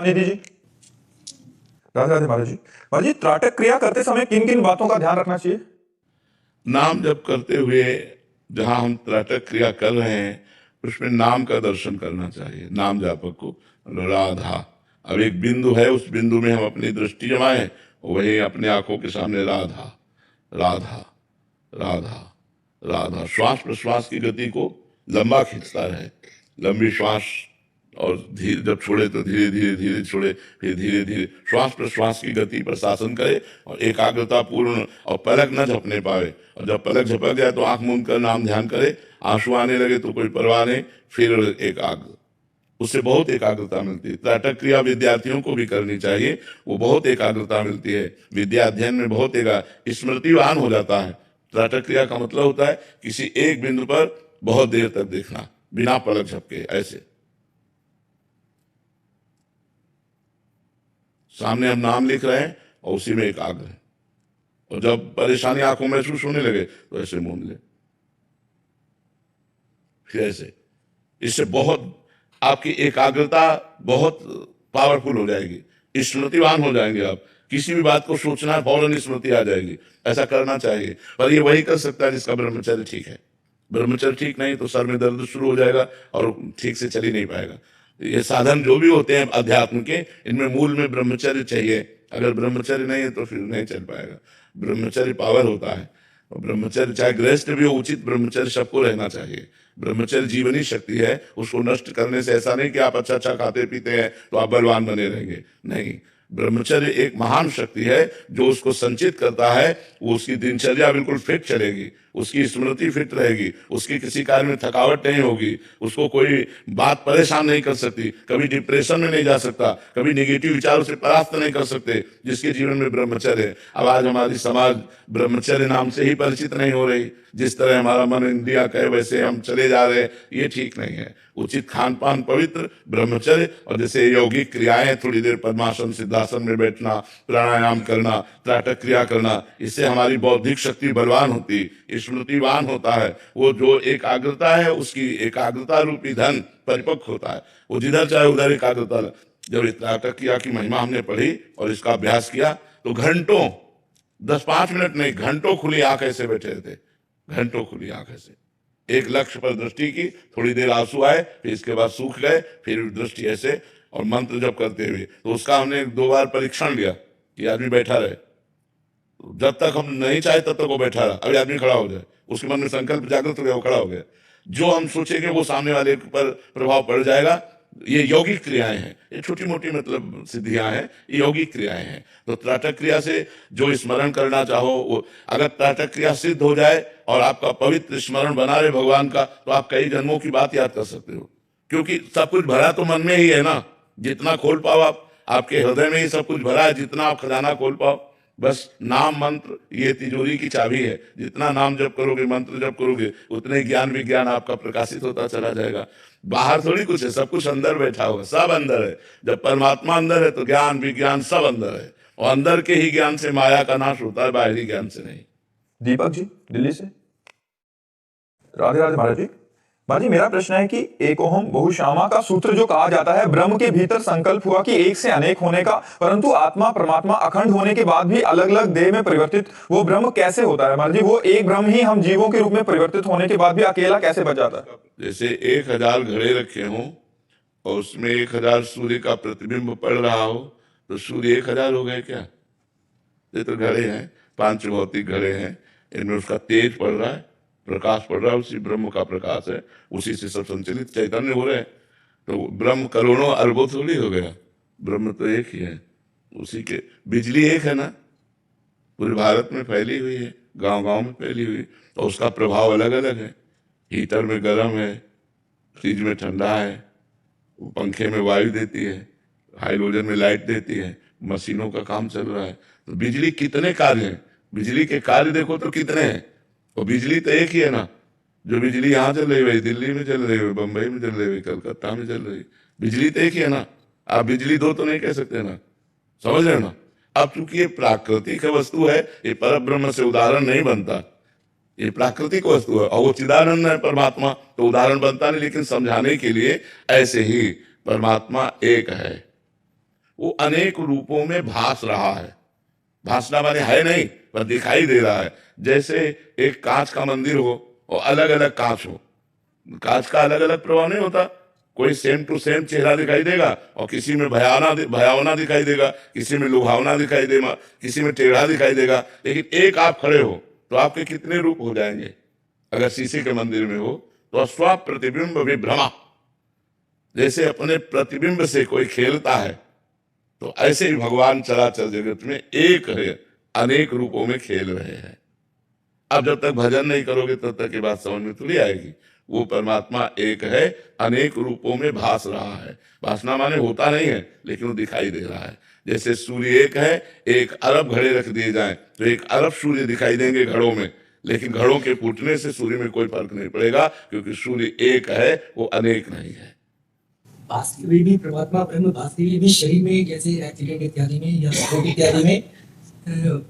निधि जी, राधे राधे महाराज जी। महाराज जी, त्राटक क्रिया करते समय किन किन बातों का ध्यान रखना चाहिए? नाम जप करते हुए जहां हम त्राटक क्रिया कर रहे हैं उसमें नाम का दर्शन करना चाहिए, नाम जापक को। राधा, अब एक बिंदु है, उस बिंदु में हम अपनी दृष्टि जमाएं, वही अपने आंखों के सामने राधा राधा राधा राधा। श्वास प्रश्वास की गति को लंबा खींचता रहे, लंबी श्वास, और धीरे जब छोड़े तो धीरे धीरे धीरे छोड़े, फिर धीरे धीरे श्वास प्रश्वास की गति पर शासन करे और एकाग्रता पूर्ण, और पलक न झपने पावे। और जब पलक झपक जाए तो आंख मूंद कर नाम ध्यान करे, आंसू आने लगे तो कोई परवाह नहीं, फिर एकाग्र, उससे बहुत एकाग्रता मिलती है। त्राटक क्रिया विद्यार्थियों को भी करनी चाहिए, वो बहुत एकाग्रता मिलती है, विद्या अध्ययन में बहुत स्मृतिवान हो जाता है। त्राटक क्रिया का मतलब होता है किसी एक बिंदु पर बहुत देर तक देखना बिना पलक झपके, ऐसे सामने हम नाम लिख रहे हैं और उसी में एकाग्र है। और जब परेशानी आंखों में महसूस होने लगे तो ऐसे मूंद ले, फिर ऐसे। इससे बहुत आपकी एकाग्रता बहुत पावरफुल हो जाएगी, स्मृतिवान हो जाएंगे आप। किसी भी बात को सोचना है फौरन स्मृति आ जाएगी। ऐसा करना चाहिए, पर ये वही कर सकता है जिसका ब्रह्मचर्य ठीक है। ब्रह्मचर्य ठीक नहीं तो सर में दर्द शुरू हो जाएगा और ठीक से चल ही नहीं पाएगा। ये साधन जो भी होते हैं अध्यात्म के, इनमें मूल में ब्रह्मचर्य चाहिए। अगर ब्रह्मचर्य नहीं है तो फिर नहीं चल पाएगा। ब्रह्मचर्य पावर होता है, और ब्रह्मचर्य चाहे गृहस्थ भी हो, उचित ब्रह्मचर्य सबको रहना चाहिए। ब्रह्मचर्य जीवनी शक्ति है, उसको नष्ट करने से ऐसा नहीं कि आप अच्छा अच्छा खाते पीते हैं तो आप बलवान बने रहेंगे, नहीं। ब्रह्मचर्य एक महान शक्ति है, जो उसको संचित करता है, वो उसकी दिनचर्या बिल्कुल फिट चलेगी, उसकी स्मृति फिट रहेगी, उसकी किसी कार्य में थकावट नहीं होगी, उसको कोई बात परेशान नहीं कर सकती, कभी डिप्रेशन में नहीं जा सकता, कभी नेगेटिव विचारों से परास्त नहीं कर सकते, जिसके जीवन में ब्रह्मचर्य है। अब आज हमारी समाज ब्रह्मचर्य नाम से ही परिचित नहीं हो रही। जिस तरह हमारा मन इंद्रिया कहे वैसे हम चले जा रहे हैं, ये ठीक नहीं है। उचित खान पान, पवित्र ब्रह्मचर्य, और जैसे यौगिक क्रियाएं, थोड़ी देर पद्मासन सिद्धासन में बैठना, प्राणायाम करना, त्राटक क्रिया करना, इससे हमारी बौद्धिक शक्ति बलवान होती, स्मृतिवान होता है। वो जो एकाग्रता है, उसकी एकाग्रता रूपी धन परिपक्व होता है, वो जिधर चाहे उधर एकाग्रता। जब त्राटक क्रिया की महिमा हमने पढ़ी और इसका अभ्यास किया तो घंटों, 10-5 मिनट नहीं, घंटों खुली आंख ऐसे बैठे रहते, घंटों खुली आंख ऐसे, एक लक्ष्य पर दृष्टि की, थोड़ी देर आंसू आए, फिर इसके बाद सूख गए, फिर दृष्टि ऐसे, और मंत्र जप करते हुए। तो उसका हमने 2 बार परीक्षण लिया कि आदमी बैठा रहे, जब तक हम नहीं चाहे तब तक वो बैठा रहा। अभी आदमी खड़ा हो जाए, उसके मन में संकल्प जागृत हो गया, वो खड़ा हो गया, जो हम सोचेंगे वो सामने वाले पर प्रभाव पड़ जाएगा। ये यौगिक क्रियाएं हैं, ये छोटी मोटी मतलब सिद्धियां हैं, ये यौगिक क्रियाएं हैं। तो त्राटक क्रिया से जो स्मरण करना चाहो, वो अगर त्राटक क्रिया सिद्ध हो जाए और आपका पवित्र स्मरण बना रहे भगवान का, तो आप कई जन्मों की बात याद कर सकते हो, क्योंकि सब कुछ भरा तो मन में ही है ना। जितना खोल पाओ आप, आपके हृदय में ही सब कुछ भरा है, जितना आप खजाना खोल पाओ। बस नाम मंत्र ये तिजोरी की चाबी है, जितना नाम जप करोगे, मंत्र जप करोगे, उतने ज्ञान विज्ञान आपका प्रकाशित होता चला जाएगा। बाहर थोड़ी कुछ है, सब कुछ अंदर बैठा हुआ, सब अंदर है। जब परमात्मा अंदर है तो ज्ञान विज्ञान सब अंदर है, और अंदर के ही ज्ञान से माया का नाश होता है, बाहरी ज्ञान से नहीं। दीपक जी, दिल्ली से, राधे राधे महाराज जी। महाराज जी, मेरा प्रश्न है कि एकोहम बहुश्यामा का सूत्र जो कहा जाता है, ब्रह्म के भीतर संकल्प हुआ कि एक से अनेक होने का, परंतु आत्मा परमात्मा अखंड होने के बाद भी अलग अलग देह में परिवर्तित वो ब्रह्म कैसे होता है? महाराज जी, वो एक ब्रह्म ही हम जीवों के रूप में परिवर्तित होने के बाद भी अकेला कैसे बच जाता है? जैसे 1000 घड़े रखे हों और उसमें 1000 सूर्य का प्रतिबिंब पड़ रहा हो, तो सूर्य 1000 हो गए क्या? ये तो घड़े हैं, 5 भौतिक घड़े हैं, इनमें उसका तेज पड़ रहा है, प्रकाश पड़ रहा है, उसी ब्रह्म का प्रकाश है, उसी से सब संचलित चैतन्य हो रहे हैं। तो ब्रह्म करोड़ों अरबों थोड़ी हो गया, ब्रह्म तो एक ही है। उसी के बिजली एक है ना, पूरे भारत में फैली हुई है, गांव गांव में फैली हुई, और उसका प्रभाव अलग अलग है। हीटर में गर्म है, फ्रिज में ठंडा है, पंखे में वायु देती है, हाइड्रोजन में लाइट देती है, मशीनों का काम चल रहा है। तो बिजली कितने कार्य हैं, बिजली के कार्य देखो तो कितने हैं। और बिजली तो एक ही है ना, जो बिजली यहाँ चल रही है दिल्ली में चल रही है, बंबई में चल रही है, कलकत्ता में चल रही है, बिजली तो एक ही है ना। आप बिजली दो तो नहीं कह सकते ना, समझ रहे हो ना। अब चूंकि ये प्राकृतिक वस्तु है, ये पर ब्रह्म से उदाहरण नहीं बनता, ये प्राकृतिक वस्तु है, और वो चिदानंद है परमात्मा, तो उदाहरण बनता नहीं। लेकिन समझाने के लिए ऐसे ही परमात्मा एक है, वो अनेक रूपों में भास रहा है। भासना माने है नहीं, पर दिखाई दे रहा है। जैसे एक कांच का मंदिर हो और अलग अलग कांच हो, कांच का अलग अलग प्रभाव नहीं होता। कोई सेम टू सेम चेहरा दिखाई देगा और किसी में भयावना दिखाई देगा, किसी में लुभावना दिखाई देगा, किसी में टेढ़ा दिखाई देगा। लेकिन एक आप खड़े हो तो आपके कितने रूप हो जाएंगे। अगर शीशे के मंदिर में हो तो स्व प्रतिबिंब विभ्रमा, जैसे अपने प्रतिबिंब से कोई खेलता है, तो ऐसे ही भगवान चराचर जगत में एक है, अनेक रूपों में खेल रहे हैं। अब जब तक भजन नहीं करोगे तब तक ये बात समझ में थोड़ी आएगी। वो परमात्मा एक है, अनेक रूपों में भास रहा है। भासना माने होता नहीं है, लेकिन वो दिखाई दे रहा है। जैसे सूर्य एक है, 1 अरब घड़े रख दिए जाएं तो 1 अरब सूर्य दिखाई देंगे घड़ों में, लेकिन घड़ों के फूटने से सूर्य में कोई फर्क नहीं पड़ेगा, क्योंकि सूर्य एक है, वो अनेक नहीं है। भासते हुए भी परमात्मा ब्रह्म भासते हुए भी शरीर में जैसे एक्सीडेंट इत्यादि में या रोग इत्यादि में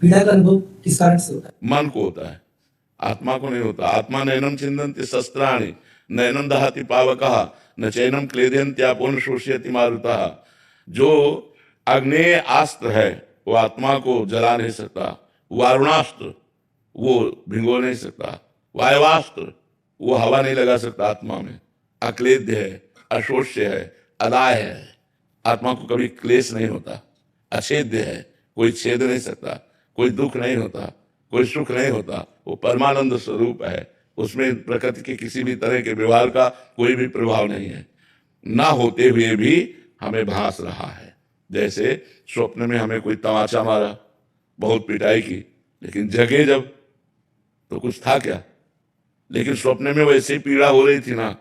पीड़ा का अनुभव किस कारण से होता है? मन को होता है, आत्मा को नहीं होता। आत्मा नैनम छिन्दन्ति शस्त्राणि नैनम दहति पावकः न चैनम क्लेदयन्त्यापोन शोषयति मारुतः। जो अग्नेय अस्त्र है वो आत्मा को जला नहीं सकता, वारुणास्त्र वो भिगो नहीं सकता, वायवास्त्र वो हवा नहीं लगा सकता आत्मा में। अक्लेद्य है, अशोष्य है, अदाय है। आत्मा को कभी क्लेश नहीं होता, अछेद्य है, कोई छेद नहीं सकता, कोई दुख नहीं होता, कोई सुख नहीं होता। वो परमानंद स्वरूप है, उसमें प्रकृति के किसी भी तरह के व्यवहार का कोई भी प्रभाव नहीं है। ना होते हुए भी हमें भास रहा है। जैसे स्वप्न में हमें कोई तमाचा मारा, बहुत पिटाई की, लेकिन जगे जब तो कुछ था क्या? लेकिन स्वप्न में वैसे ही पीड़ा हो रही थी ना,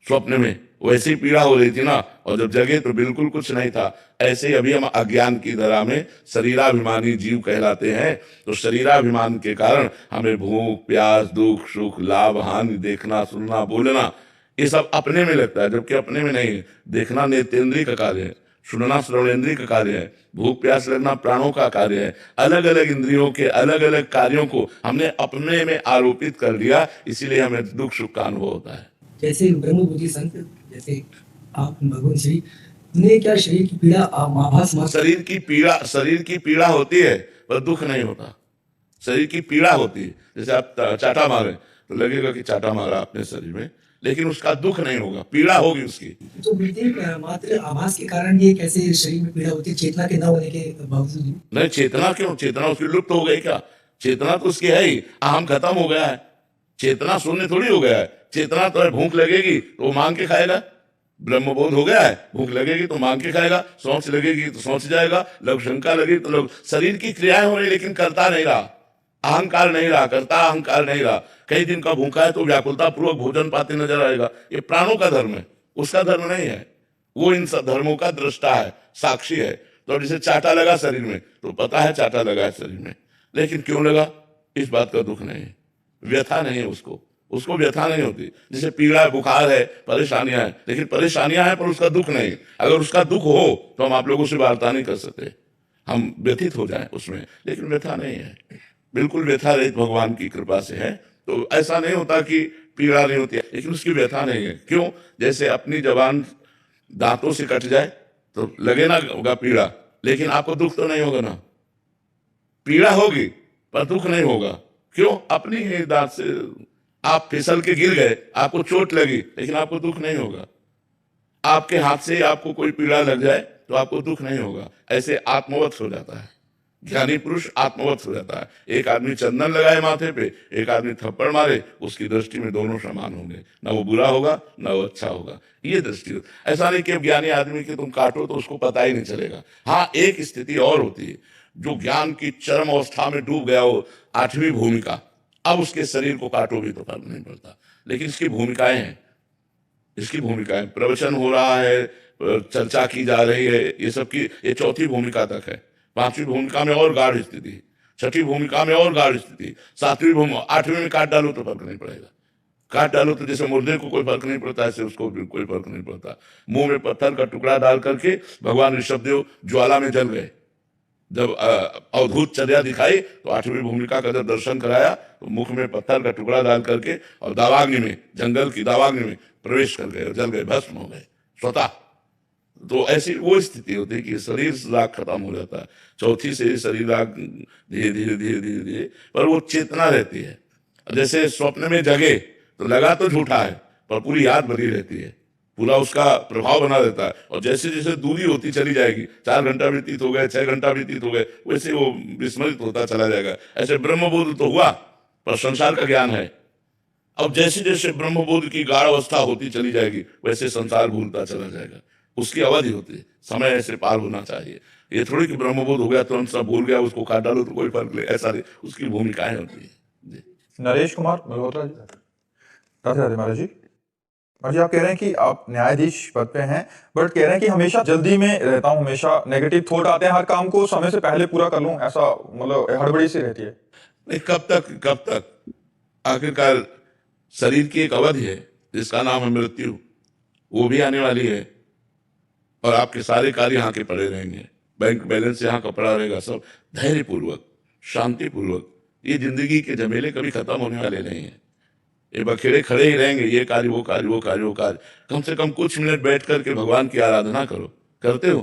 स्वप्न में वैसी पीड़ा हो रही थी ना, और जब जगे तो बिल्कुल कुछ नहीं था। ऐसे ही अभी हम अज्ञान की धरा में शरीराभिमानी जीव कहलाते हैं। तो शरीराभिमान के कारण हमें भूख प्यास दुख सुख लाभ हानि देखना सुनना बोलना ये सब अपने में लगता है, जबकि अपने में नहीं है। देखना नेत्रेंद्रिय का कार्य है, सुनना श्रवणेंद्रिय का कार्य है, भूख प्यास लगना प्राणों का कार्य है। अलग अलग इंद्रियों के अलग अलग कार्यों को हमने अपने में आरोपित कर लिया, इसीलिए हमें दुख सुख का अनुभव होता है। जैसे ब्रह्म बुद्धि संत, जैसे आप भगवान श्री उन्हें क्या शरीर की पीड़ा आभास मात्र? शरीर की पीड़ा होती है पर दुख नहीं होता। शरीर की पीड़ा होती है, जैसे आप चाटा मारे तो लगेगा कि चाटा मारा अपने शरीर में, लेकिन उसका दुख नहीं होगा, पीड़ा होगी उसकी। तो बुद्धि मात्र आभास के कारण ये कैसे शरीर में पीड़ा होती है, चेतना के न होने के बावजूद भी? नहीं, चेतना क्यों? चेतना उसकी लुप्त हो गई क्या? चेतना तो उसकी है ही, अहम खत्म हो गया है। चेतना शून्य थोड़ी हो गया है। चेतना तो है, भूख लगेगी तो वो मांग के खाएगा। ब्रह्मबोध हो गया है, भूख लगेगी तो मांग के खाएगा, सोच लगेगी तो सोच जाएगा, लघु शंका लगेगी तो लघु। शरीर की क्रियाएं हो रही, लेकिन करता नहीं रहा, अहंकार नहीं रहा, करता अहंकार नहीं रहा। कई दिन का भूखा है तो व्याकुलता पूर्वक भोजन पाते नजर आएगा। ये प्राणों का धर्म है, उसका धर्म नहीं है। वो इन सब धर्मों का दृष्टा है, साक्षी है। तो अब जैसे चाटा लगा शरीर में तो पता है चाटा लगा है शरीर में, लेकिन क्यों लगा इस बात का दुख नहीं है, व्यथा नहीं है, उसको व्यथा नहीं होती। जैसे पीड़ा है, बुखार है, परेशानियां हैं, लेकिन परेशानियां हैं पर उसका दुख नहीं। अगर उसका दुख हो तो हम आप लोगों से वार्ता नहीं कर सकते, हम व्यथित हो जाएं उसमें, लेकिन व्यथा नहीं है, बिल्कुल व्यथा रहित भगवान की कृपा से है। तो ऐसा नहीं होता कि पीड़ा नहीं होती है, लेकिन उसकी व्यथा नहीं है। क्यों? जैसे अपनी जबान दांतों से कट जाए तो लगे ना होगा पीड़ा, लेकिन आपको दुख तो नहीं होगा ना। पीड़ा होगी पर दुख नहीं होगा। क्यों? अपनी ही दांत से आप फिसल के गिर गए, आपको चोट लगी, लेकिन आपको दुख नहीं होगा। आपके हाथ से आपको कोई पीड़ा लग जाए तो आपको दुख नहीं होगा। ऐसे आत्मवत हो जाता है, ज्ञानी पुरुष आत्मवत हो जाता है। एक आदमी चंदन लगाए माथे पे, एक आदमी थप्पड़ मारे, उसकी दृष्टि में दोनों समान होंगे, ना वो बुरा होगा ना वो अच्छा होगा। ये दृष्टि। ऐसा नहीं कि ज्ञानी आदमी की तुम काटो तो उसको पता ही नहीं चलेगा। हाँ, एक स्थिति और होती है, जो ज्ञान की चरम अवस्था में डूब गया हो, 8वीं भूमिका, अब उसके शरीर को काटो भी तो फर्क नहीं पड़ता। लेकिन इसकी भूमिकाएं हैं, इसकी भूमिकाएं, प्रवचन हो रहा है, चर्चा की जा रही है, ये सब की, ये 4थी भूमिका तक है। 5वीं भूमिका में और गाढ़ स्थिति, 6ठी भूमिका में और गाढ़ स्थिति, 7वीं भूमिका, 8वीं में काट डालो तो फर्क नहीं पड़ेगा। काट डालो तो जैसे मुर्दे को कोई फर्क नहीं पड़ता, ऐसे उसको भी कोई फर्क नहीं पड़ता। मुंह में पत्थर का टुकड़ा डाल करके भगवान ऋषभदेव ज्वाला में जल गए। जब अवधूत चर्या दिखाई तो 8वीं भूमिका का जब दर्शन कराया तो मुख में पत्थर का टुकड़ा डाल करके और दावाग्नि में, जंगल की दावाग्नि में प्रवेश कर गए और जल गए, भस्म हो गए स्वतः। तो ऐसी वो स्थिति होती है कि शरीर राग खत्म हो जाता है, चौथी से शरीर राग धीरे धीरे धीरे धीरे धीरे, पर वो चेतना रहती है। जैसे स्वप्न में जगे तो लगा तो झूठा है, पर पूरी याद बनी रहती है, पूरा उसका प्रभाव बना रहता है। और जैसे जैसे दूरी होती चली जाएगी, 4 घंटा व्यतीत हो गए, 6 घंटा व्यतीत हो गए, वैसे वो विस्मृत होता चला जाएगा। ऐसे ब्रह्मबोध तो हुआ, पर संसार का ज्ञान है। अब जैसे जैसे ब्रह्मबोध की गाढ़ अवस्था होती चली जाएगी, वैसे संसार भूलता चला जाएगा। उसकी अवधि होती है, समय ऐसे पार होना चाहिए। ये थोड़ी कि ब्रह्मबोध हो गया तो हम सब भूल गया, उसको काट डालो तो कोई फर्क नहीं, ऐसा नहीं। उसकी भूमिकाएं होती है जी। नरेश कुमार मल्होत्रा जी। राधे राधे महाराज जी। और जी आप कह रहे हैं कि आप न्यायाधीश पद पे हैं, बट कह रहे हैं कि हमेशा जल्दी में रहता हूँ, हमेशा नेगेटिव थॉट आते हैं, हर काम को समय से पहले पूरा कर लूं, ऐसा मतलब हड़बड़ी सी रहती है। नहीं, कब तक आखिरकार शरीर की एक अवधि है जिसका नाम है मृत्यु, वो भी आने वाली है। और आपके सारे कार्य यहाँ के पड़े रहेंगे, बैंक बैलेंस यहाँ का पड़ा रहेगा, सब धैर्य पूर्वक शांति पूर्वक। ये जिंदगी के झमेले कभी खत्म होने वाले नहीं है, ये बखेड़े खड़े ही रहेंगे, ये कार्य वो कार्य वो कार्य वो कार्य। कम से कम कुछ मिनट बैठ करके भगवान की आराधना करो। करते हो?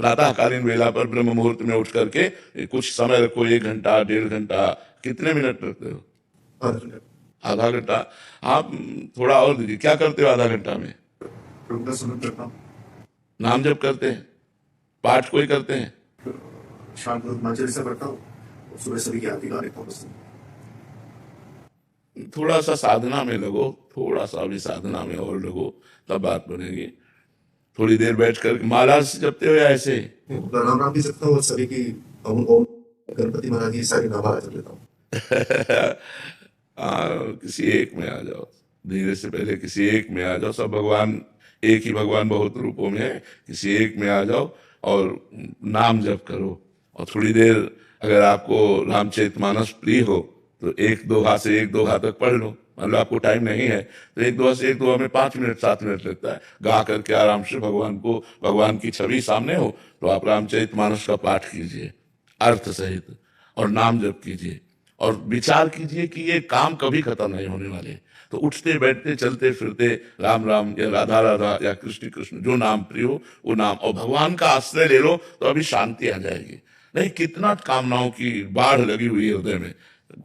प्रातःकालीन वेला पर ब्रह्म मुहूर्त में उठ करके कुछ समय रखो, 1 घंटा 1.5 घंटा, कितने मिनट रखते हो? आधा घंटा। आप थोड़ा और दीजिए, क्या करते हो आधा घंटा में? नाम जप करते हैं, पाठ कोई करते हैं? शाम को हिमाचल से पढ़ता हूँ, सुबह सभी की आरती गा लेता हूँ बस। थोड़ा सा साधना में लगो, थोड़ा सा भी साधना में और लगो, तब बात बनेगी। थोड़ी देर बैठ कर माला से जपते हो या ऐसे? राम भी सकता हूँ और सभी की ओम ओम गणपति महाराज की सारी नामाला जप लेता हूँ। किसी एक में आ जाओ, धीरे से पहले किसी एक में आ जाओ। सब भगवान एक ही भगवान बहुत रूपों में है, किसी एक में आ जाओ और नाम जप करो। और थोड़ी देर अगर आपको रामचरितमानस प्रिय हो तो 1-2 से 1-2 तक पढ़ लो। मान लो आपको टाइम नहीं है तो 1-2 से 1-2 में 5 मिनट 7 मिनट लगता है, गा करके आराम से भगवान की छवि सामने हो तो आप रामचरितमानस का पाठ कीजिए अर्थ सहित और नाम जप कीजिए और विचार कीजिए कि ये काम कभी खत्म नहीं होने वाले। तो उठते बैठते चलते फिरते राम राम या राधा राधा या कृष्ण कृष्ण, जो नाम प्रिय हो वो नाम, और भगवान का आश्रय ले लो तो अभी शांति आ जाएगी। नहीं, कितना कामनाओं की बाढ़ लगी हुई है हृदय में,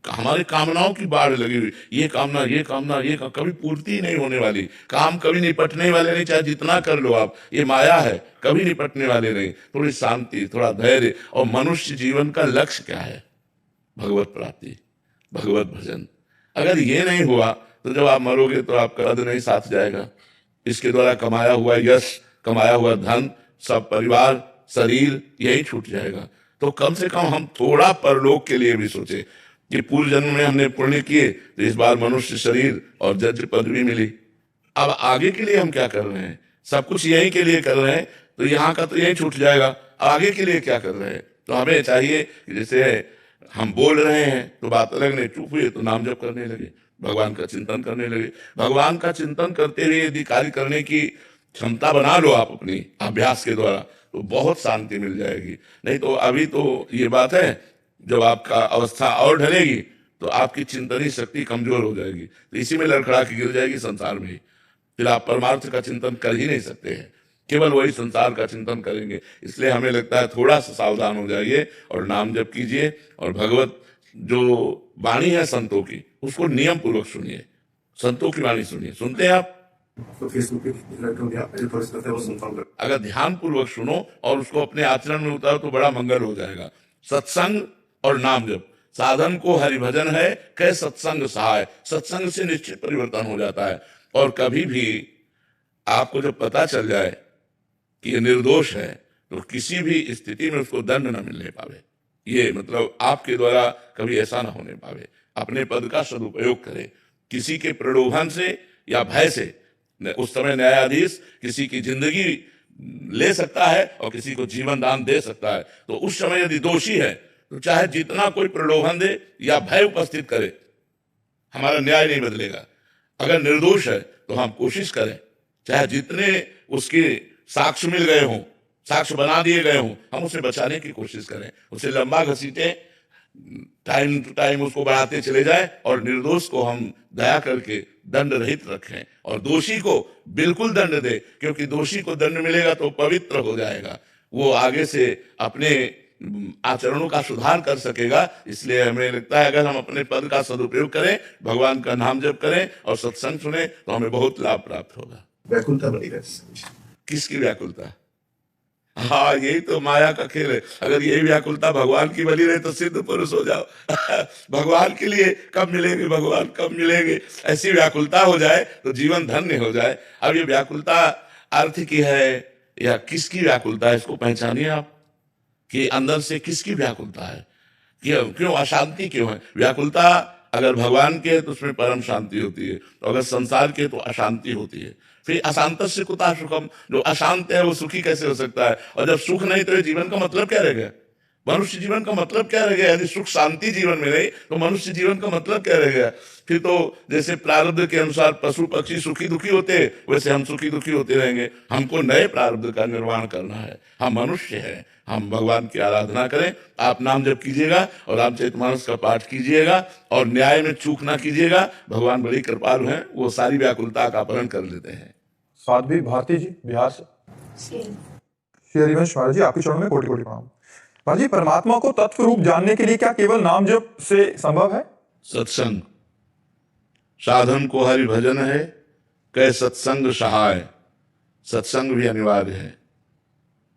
हमारी कामनाओं की बाढ़ लगी हुई, ये कामना ये कामना ये कभी पूर्ति ही नहीं होने वाली। काम कभी निपटने वाले नहीं, चाहे जितना कर लो आप, ये माया है, कभी निपटने वाले नहीं। थोड़ी शांति, थोड़ा धैर्य। और मनुष्य जीवन का लक्ष्य क्या है? भगवत प्राप्ति, भगवत भजन। अगर ये नहीं हुआ तो जब आप मरोगे तो आपका कद नहीं साथ जाएगा। इसके द्वारा कमाया हुआ यश, कमाया हुआ धन, सब परिवार, शरीर, यही छूट जाएगा। तो कम से कम हम थोड़ा परलोक के लिए भी सोचे कि पूर्व जन्म में हमने पुण्य किए तो इस बार मनुष्य शरीर और जज पदवी मिली। अब आगे के लिए हम क्या कर रहे हैं? सब कुछ यहीं के लिए कर रहे हैं, तो यहाँ का तो यही छूट जाएगा। आगे के लिए क्या कर रहे हैं? तो हमें चाहिए कि जैसे हम बोल रहे हैं तो बात अलग नहीं, चुप हुए तो नाम जप करने लगे, भगवान का चिंतन करने लगे। भगवान का चिंतन करते हुए यदि कार्य करने की क्षमता बना लो आप अपनी अभ्यास के द्वारा, तो बहुत शांति मिल जाएगी। नहीं तो अभी तो ये बात है, जब आपका अवस्था और ढलेगी तो आपकी चिंतनी शक्ति कमजोर हो जाएगी, तो इसी में लड़खड़ा के गिर जाएगी संसार में ही। फिर आप परमार्थ का चिंतन कर ही नहीं सकते हैं, केवल वही संसार का चिंतन करेंगे। इसलिए हमें लगता है थोड़ा सा सावधान हो जाइए और नाम जप कीजिए, और भगवत जो वाणी है संतों की, उसको नियम पूर्वक सुनिए। संतों की वाणी सुनिए। सुनते हैं आप? तो फेसबुक पे लड़कों की आप फर्ज करते हैं वो सुनता हूँ। अगर ध्यान पूर्वक सुनो और उसको अपने आचरण में उतारो तो बड़ा मंगल हो जाएगा। सत्संग और नाम जप, साधन को हरिभजन है, कै सत्संग सहाय। सत्संग से निश्चित परिवर्तन हो जाता है। और कभी भी आपको जब पता चल जाए कि ये निर्दोष है तो किसी भी स्थिति में उसको दंड न मिलने पावे। ये मतलब आपके द्वारा कभी ऐसा ना होने पावे। अपने पद का सदुपयोग करें, किसी के प्रलोभन से या भय से। उस समय न्यायाधीश किसी की जिंदगी ले सकता है और किसी को जीवन दान दे सकता है। तो उस समय यदि दोषी है तो चाहे जितना कोई प्रलोभन दे या भय उपस्थित करे, हमारा न्याय नहीं बदलेगा। अगर निर्दोष है तो हम कोशिश करें, चाहे जितने उसके साक्ष्य मिल गए हों, साक्ष्य बना दिए गए हों, हम उसे बचाने की कोशिश करें, उसे लंबा घसीटें, टाइम टू टाइम उसको बढ़ाते चले जाए और निर्दोष को हम दया करके दंड रहित रखें और दोषी को बिल्कुल दंड दे, क्योंकि दोषी को दंड मिलेगा तो पवित्र हो जाएगा, वो आगे से अपने आचरणों का सुधार कर सकेगा। इसलिए हमें लगता है अगर हम अपने पद का सदुपयोग करें, भगवान का नाम जप करें और सत्संग सुने तो हमें बहुत लाभ प्राप्त होगा। व्याकुलता बनी रहती। किसकी व्याकुलता? हाँ, यही तो माया का खेल है। अगर यही व्याकुलता भगवान की बनी रहे तो सिद्ध पुरुष हो जाओ। भगवान के लिए कब मिलेंगे, भगवान कब मिलेंगे, ऐसी व्याकुलता हो जाए तो जीवन धन्य हो जाए। अब ये व्याकुलता अर्थ की है या किसकी व्याकुलता है, इसको पहचानिए आप कि अंदर से किसकी व्याकुलता है, क्यों अशांति क्यों है। व्याकुलता अगर भगवान के है तो उसमें परम शांति होती है, तो अगर संसार के तो अशांति होती है। फिर अशांतस्य कुतः सुखम, जो अशांत है वो सुखी कैसे हो सकता है? और जब सुख नहीं तो ये जीवन का मतलब क्या रह गया? मनुष्य जीवन का मतलब क्या रह गया? यदि सुख शांति जीवन में नहीं तो मनुष्य जीवन का मतलब क्या रह गया? फिर तो जैसे प्रारब्ध के अनुसार पशु पक्षी सुखी दुखी होते हैं, वैसे हम सुखी दुखी होते रहेंगे। हमको नए प्रारब्ध का निर्माण करना है। हम मनुष्य हैं, हम भगवान की आराधना करें। आप नाम जप कीजिएगा और रामचरितमानस का पाठ कीजिएगा और न्याय में चूक ना कीजिएगा। भगवान बड़ी कृपालु हैं, वो सारी व्याकुलता का अपहरण कर लेते हैं। साध्वी भारती जी बिहार से। श्री हरिवंश महाराज जी, आपके चरणों में कोटि कोटि प्रणाम। महाराज जी, परमात्मा को तत्व रूप जानने के लिए क्या केवल नाम जप से संभव है? सत्संग साधन को हरि भजन है, कै सत्संग सहाय। सत्संग भी अनिवार्य है।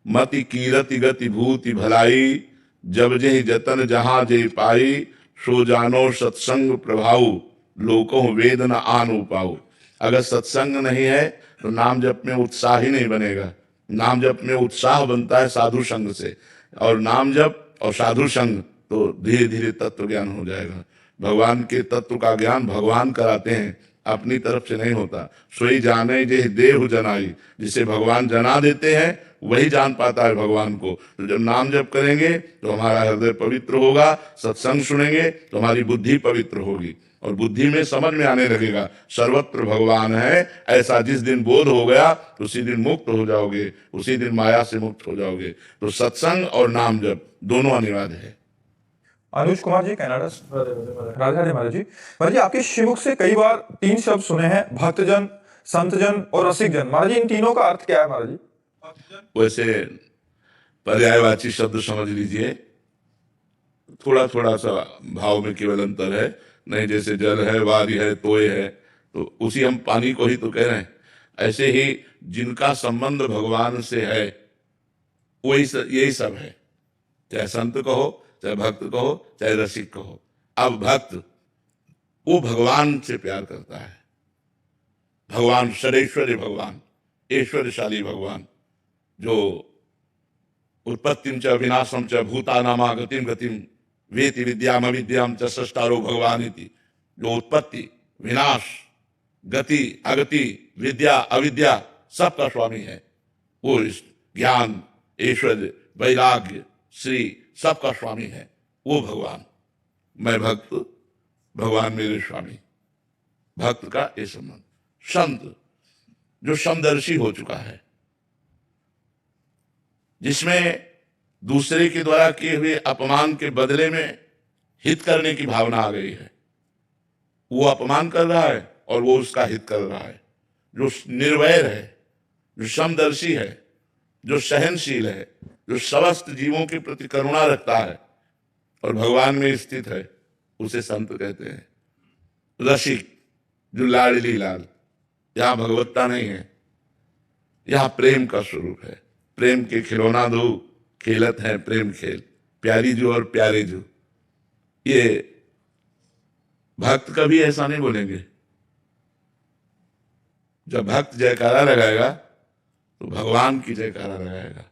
मति कीरति गति भूति भलाई, जब जेहि जतन जहां जेहि पाई। सो जानो सत्संग प्रभाऊ, लोकों वेद न आनु पाऊ। अगर सत्संग नहीं है तो नाम जप में उत्साह ही नहीं बनेगा। नाम जप में उत्साह बनता है साधु संग से, और नाम जप और साधु संग तो धीरे धीरे तत्व ज्ञान हो जाएगा। भगवान के तत्व का ज्ञान भगवान कराते हैं, अपनी तरफ से नहीं होता। सोई जाने जे देहु जनाई, जिसे भगवान जना देते हैं वही जान पाता है भगवान को। तो जब नाम जप करेंगे तो हमारा हृदय पवित्र होगा, सत्संग सुनेंगे तो हमारी बुद्धि पवित्र होगी और बुद्धि में समझ में आने लगेगा सर्वत्र भगवान है। ऐसा जिस दिन बोध हो गया उसी दिन मुक्त हो जाओगे, उसी दिन माया से मुक्त हो जाओगे। तो सत्संग और नाम जप दोनों अनिवार्य है। अनुज कुमार जी, कनाडा से। राधे राधे महाराज जी। महाराज जी, आपके श्रीमुख से कई बार 3 शब्द सुने हैं, भक्तजन, संतजन और रसिकजन। महाराज जी, इन तीनों का अर्थ क्या है महाराज जी? वैसे पर्यायवाची शब्द समझ लीजिए, थोड़ा थोड़ा सा भाव में केवल अंतर है। नहीं, जैसे जल है, वारी है, तोय है, तो उसी हम पानी को ही तो कह रहे हैं। ऐसे ही जिनका संबंध भगवान से है वही यही सब है, चाहे संत कहो, चाहे भक्त कहो, चाहे रसिक कहो। अब भक्त वो भगवान से प्यार करता है। भगवान षडैश्वर्य भगवान, ऐश्वर्यशाली भगवान, जो उत्पत्तिम च विनाशम च भूतानामा गतिम गतिम वेति विद्याम अविद्याम च सष्टारो भगवान इति। जो उत्पत्ति, विनाश, गति, अगति, विद्या, अविद्या सबका स्वामी है। वो इस ज्ञान, ऐश्वर्य, वैराग्य, श्री सबका स्वामी है, वो भगवान। मैं भक्त, भगवान मेरे स्वामी। भक्त का ये संबंध। संत जो समदर्शी हो चुका है, जिसमें दूसरे के द्वारा किए हुए अपमान के बदले में हित करने की भावना आ गई है। वो अपमान कर रहा है और वो उसका हित कर रहा है। जो निर्वैर है, जो समदर्शी है, जो सहनशील है, जो समस्त जीवों के प्रति करुणा रखता है और भगवान में स्थित है, उसे संत कहते हैं। रसिक जो लाडली लाल, यहां भगवत्ता नहीं है, यहां प्रेम का स्वरूप है। प्रेम के खिलौना दो, खेलत है प्रेम खेल, प्यारी जो और प्यारे जो। ये भक्त कभी ऐसा नहीं बोलेंगे। जब भक्त जयकारा लगाएगा तो भगवान की जयकारा लगाएगा।